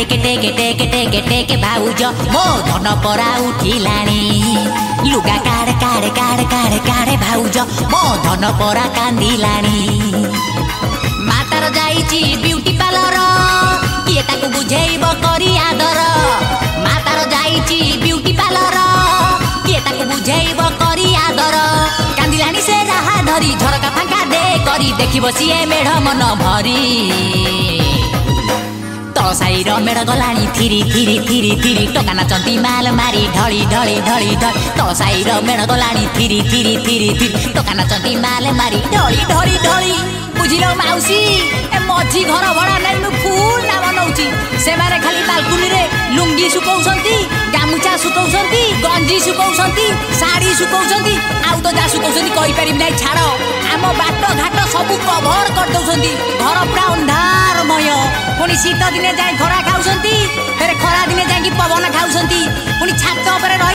टेके टेके टेके टेके टेके भाउज मो धन परा उठिलाणी लुगा काढ़े काढ़े काढ़े काढ़े काढ़े भाउज मो धन परा कांदिलाणी मातार जाइची ब्यूटी पार्लर किए ताकू बुझेइब करी आदर मातार जाइची ब्यूटी पार्लर किए ताकू बुझेइब करी आदर कांदिलाणी से राहा धरी झरका फांका दे करी देखिब सिए मेढ़ मन भरी तलसाई मेढ़ गलाणी थिरी थिरी थिरी थिरी टका नाचंती माल मारी ढली ढली ढली ढली तलसाई मेढ़ गलाणी थिरी थिरी थिरी थिरी टका नाचंती माल मारी ढली ढली ढली बुझिल माउसी ए मझी घर भड़ा नहीं मु फुल नाम नौची से मारे खाली बालकुनी रे लुंगी सुकौसंती गामुचा सुकौसंती गंजी सुकौसंती साड़ी सुकौसंती आउ तो जा सुकौसंती कहि परिबि नै छाड़ आम बाट घाट सब कभर कर दउसंती घर पूरा अंधारमय पुणी शीत दिने जाए खरा खाऊसंती फेर खरा दिने